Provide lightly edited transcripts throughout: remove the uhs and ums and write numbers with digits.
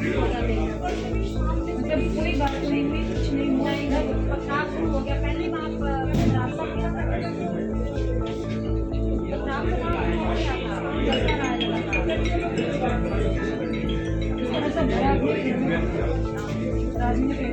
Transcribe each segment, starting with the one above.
मतलब कोई बात नहीं हुई, कुछ नहीं हुआ, इधर पथराव शुरू हो गया। पहले वहाँ रास्ता किया था, पथराव का काम हो गया था, रास्ता आ रहा था। इस तरह से बड़ा राजनीति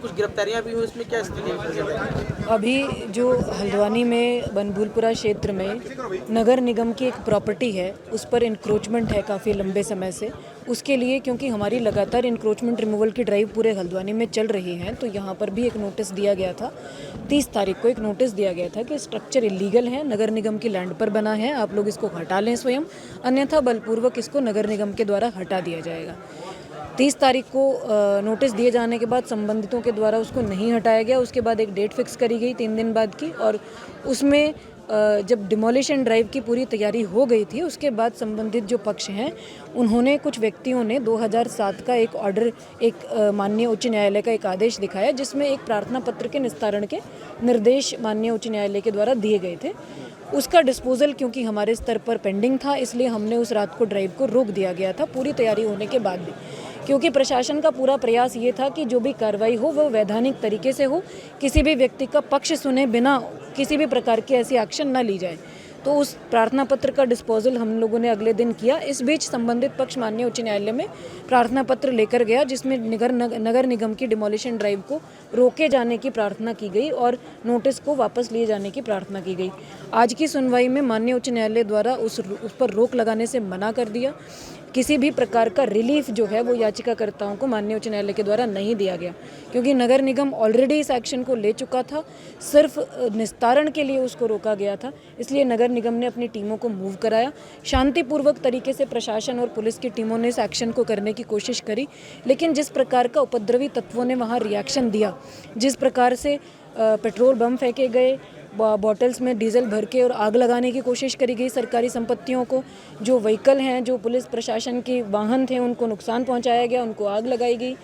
कुछ गिरफ्तारियां भी हुई, उसमें क्या स्थिति है? अभी जो हल्द्वानी में बनभूलपुरा क्षेत्र में नगर निगम की एक प्रॉपर्टी है, उस पर इंक्रोचमेंट है काफ़ी लंबे समय से। उसके लिए क्योंकि हमारी लगातार इंक्रोचमेंट रिमूवल की ड्राइव पूरे हल्द्वानी में चल रही है, तो यहाँ पर भी एक नोटिस दिया गया था। 30 तारीख को एक नोटिस दिया गया था कि स्ट्रक्चर इलीगल है, नगर निगम की लैंड पर बना है, आप लोग इसको हटा लें स्वयं, अन्यथा बलपूर्वक इसको नगर निगम के द्वारा हटा दिया जाएगा। 30 तारीख को नोटिस दिए जाने के बाद संबंधितों के द्वारा उसको नहीं हटाया गया। उसके बाद एक डेट फिक्स करी गई 3 दिन बाद की, और उसमें जब डिमोलिशन ड्राइव की पूरी तैयारी हो गई थी, उसके बाद संबंधित जो पक्ष हैं उन्होंने, कुछ व्यक्तियों ने 2007 का एक ऑर्डर, एक माननीय उच्च न्यायालय का एक आदेश दिखाया, जिसमें एक प्रार्थना पत्र के निस्तारण के निर्देश माननीय उच्च न्यायालय के द्वारा दिए गए थे। उसका डिस्पोजल क्योंकि हमारे स्तर पर पेंडिंग था, इसलिए हमने उस रात को ड्राइव को रोक दिया गया था, पूरी तैयारी होने के बाद भी। क्योंकि प्रशासन का पूरा प्रयास ये था कि जो भी कार्रवाई हो वह वैधानिक तरीके से हो, किसी भी व्यक्ति का पक्ष सुने बिना किसी भी प्रकार की ऐसी एक्शन न ली जाए। तो उस प्रार्थना पत्र का डिस्पोजल हम लोगों ने अगले दिन किया। इस बीच संबंधित पक्ष माननीय उच्च न्यायालय में प्रार्थना पत्र लेकर गया, जिसमें नगर निगम की डिमोलिशन ड्राइव को रोके जाने की प्रार्थना की गई और नोटिस को वापस लिए जाने की प्रार्थना की गई। आज की सुनवाई में माननीय उच्च न्यायालय द्वारा उस पर रोक लगाने से मना कर दिया। किसी भी प्रकार का रिलीफ जो है वो याचिकाकर्ताओं को माननीय उच्च न्यायालय के द्वारा नहीं दिया गया, क्योंकि नगर निगम ऑलरेडी इस एक्शन को ले चुका था, सिर्फ निस्तारण के लिए उसको रोका गया था। इसलिए नगर निगम ने अपनी टीमों को मूव कराया। शांतिपूर्वक तरीके से प्रशासन और पुलिस की टीमों ने इस एक्शन को करने की कोशिश करी, लेकिन जिस प्रकार का उपद्रवी तत्वों ने वहाँ रिएक्शन दिया, जिस प्रकार से पेट्रोल बम फेंके गए, बॉटल्स में डीजल भर के और आग लगाने की कोशिश करी गई सरकारी संपत्तियों को, जो व्हीकल हैं, जो पुलिस प्रशासन के वाहन थे, उनको नुकसान पहुंचाया गया, उनको आग लगाई गई,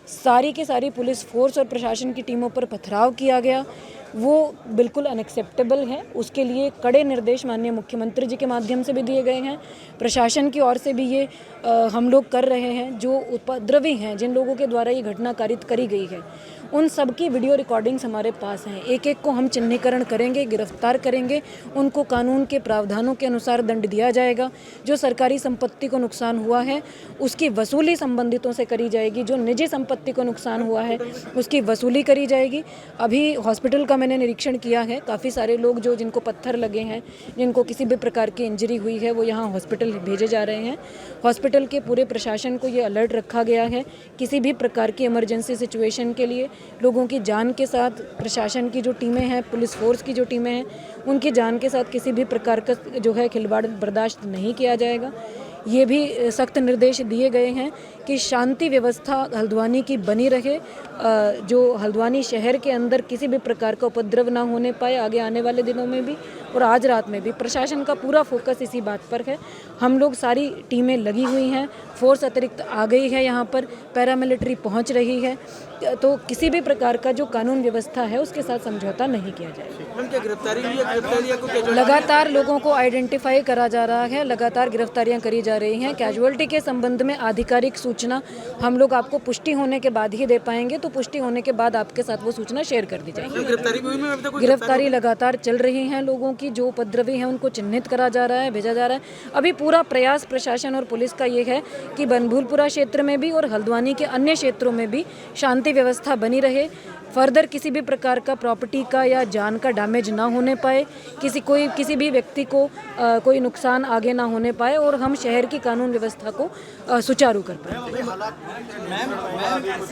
सारी की सारी पुलिस फोर्स और प्रशासन की टीमों पर पथराव किया गया, वो बिल्कुल अनएक्सेप्टेबल है। उसके लिए कड़े निर्देश माननीय मुख्यमंत्री जी के माध्यम से भी दिए गए हैं। प्रशासन की ओर से भी ये हम लोग कर रहे हैं। जो उपद्रवी हैं, जिन लोगों के द्वारा ये घटना कारित करी गई है, उन सब की वीडियो रिकॉर्डिंग्स हमारे पास हैं। एक एक को हम चिन्हीकरण करेंगे, गिरफ्तार करेंगे, उनको कानून के प्रावधानों के अनुसार दंड दिया जाएगा। जो सरकारी संपत्ति को नुकसान हुआ है उसकी वसूली संबंधितों से करी जाएगी, जो निजी संपत्ति को नुकसान हुआ है उसकी वसूली करी जाएगी। अभी हॉस्पिटल का मैंने निरीक्षण किया है, काफ़ी सारे लोग जो जिनको पत्थर लगे हैं, जिनको किसी भी प्रकार की इंजरी हुई है, वो यहाँ हॉस्पिटल भेजे जा रहे हैं। हॉस्पिटल के पूरे प्रशासन को ये अलर्ट रखा गया है, किसी भी प्रकार की इमरजेंसी सिचुएशन के लिए लोगों की जान के साथ प्रशासन की जो टीमें हैं, पुलिस फोर्स की जो टीमें हैं, उनकी जान के साथ किसी भी प्रकार का जो है खिलवाड़ बर्दाश्त नहीं किया जाएगा। ये भी सख्त निर्देश दिए गए हैं कि शांति व्यवस्था हल्द्वानी की बनी रहे, जो हल्द्वानी शहर के अंदर किसी भी प्रकार का उपद्रव ना होने पाए आगे आने वाले दिनों में भी और आज रात में भी। प्रशासन का पूरा फोकस इसी बात पर है। हम लोग सारी टीमें लगी हुई हैं, फोर्स अतिरिक्त आ गई है, यहाँ पर पैरामिलिट्री पहुँच रही है, तो किसी भी प्रकार का जो कानून व्यवस्था है उसके साथ समझौता नहीं किया जाएगा। मैम क्या गिरफ्तारी हुई है? गिरफ्तारियां को क्या लगातार लोगों को आइडेंटिफाई करा जा रहा है, लगातार गिरफ्तारियां करी जा रही हैं। कैजुअलिटी के संबंध में आधिकारिक सूचना हम लोग आपको पुष्टि होने के बाद ही दे पाएंगे, तो पुष्टि होने के बाद आपके साथ वो सूचना शेयर कर दी जाएगी। गिरफ्तारी हुई में अभी तक कोई गिरफ्तारी लगातार चल रही हैं लोगों की, जो उपद्रवी हैं उनको चिन्हित करा जा रहा है, भेजा जा रहा है। अभी पूरा प्रयास प्रशासन और पुलिस का ये है कि बनभूलपुरा क्षेत्र में भी और हल्द्वानी के अन्य क्षेत्रों में भी शांति व्यवस्था बनी रहे, फर्दर किसी भी प्रकार का प्रॉपर्टी का या जान का डैमेज ना होने पाए, किसी भी व्यक्ति को कोई नुकसान आगे ना होने पाए और हम शहर की कानून व्यवस्था को सुचारू कर पाए।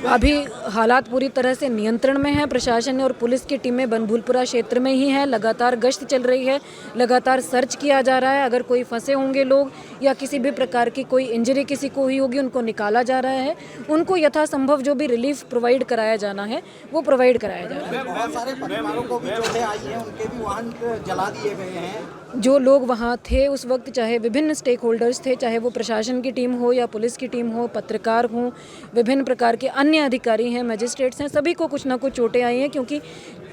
अभी हालात पूरी तरह से नियंत्रण में हैं। प्रशासन और पुलिस की टीमें बनभूलपुरा क्षेत्र में ही हैं, लगातार गश्त चल रही है, लगातार सर्च किया जा रहा है। अगर कोई फंसे होंगे लोग या किसी भी प्रकार की कोई इंजरी किसी को हुई होगी उनको निकाला जा रहा है, उनको यथासंभव जो भी रिलीफ प्रोवाइड कराया जाना है वो प्रोवाइड कराया जा रहा है। बहुत सारे परिवारों को भी चोटें आई हैं, उनके भी वाहन जला दिए गए हैं। जो लोग वहाँ थे उस वक्त, चाहे विभिन्न स्टेक होल्डर्स थे, चाहे वो प्रशासन की टीम हो या पुलिस की टीम हो, पत्रकार हों, विभिन्न प्रकार के अन्य अधिकारी हैं, मजिस्ट्रेट्स हैं, सभी को कुछ ना कुछ चोटें आई हैं क्योंकि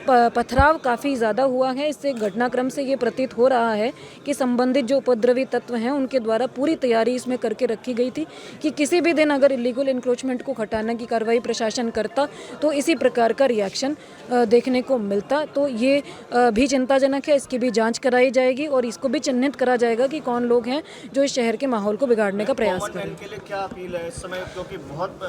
पथराव काफ़ी ज़्यादा हुआ है। इससे घटनाक्रम से ये प्रतीत हो रहा है कि संबंधित जो उपद्रवी तत्व हैं उनके द्वारा पूरी तैयारी इसमें करके रखी गई थी कि किसी भी दिन अगर इलीगल इंक्रोचमेंट को हटाने की कार्रवाई प्रशासन करता तो इसी प्रकार का रिएक्शन देखने को मिलता। तो ये भी चिंताजनक है, इसकी भी जांच कराई जाएगी और इसको भी चिन्हित करा जाएगा कि कौन लोग हैं जो इस शहर के माहौल को बिगाड़ने का प्रयास करें। के लिए क्या अपील है इस समय, क्योंकि बहुत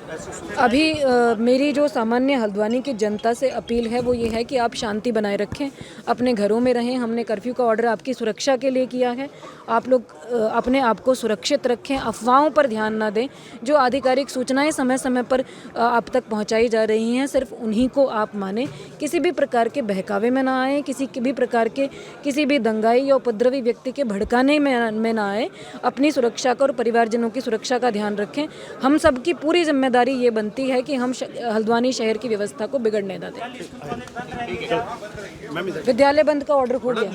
ऐसी सूचना अभी मेरी जो सामान्य हल्द्वानी की जनता से अपील है वो ये है कि आप शांति बनाए रखें, अपने घरों में रहें। हमने कर्फ्यू का ऑर्डर आपकी सुरक्षा के लिए किया है। आप लोग अपने आप को सुरक्षित रखें, अफवाहों पर ध्यान ना दें। जो आधिकारिक सूचनाएं समय समय पर आप तक पहुंचाई जा रही हैं सिर्फ उन्हीं को आप मानें। किसी भी प्रकार के बहकावे में ना आए, किसी भी प्रकार के किसी भी दंगाई या उपद्रवी व्यक्ति के भड़काने में ना आए। अपनी सुरक्षा का और परिवारजनों की सुरक्षा का ध्यान रखें। हम सबकी पूरी जिम्मेदारी ये बनती है कि हम हल्द्वानी शहर की व्यवस्था को बिगड़ने ना दें। विद्यालय बंद का ऑर्डर हो गया।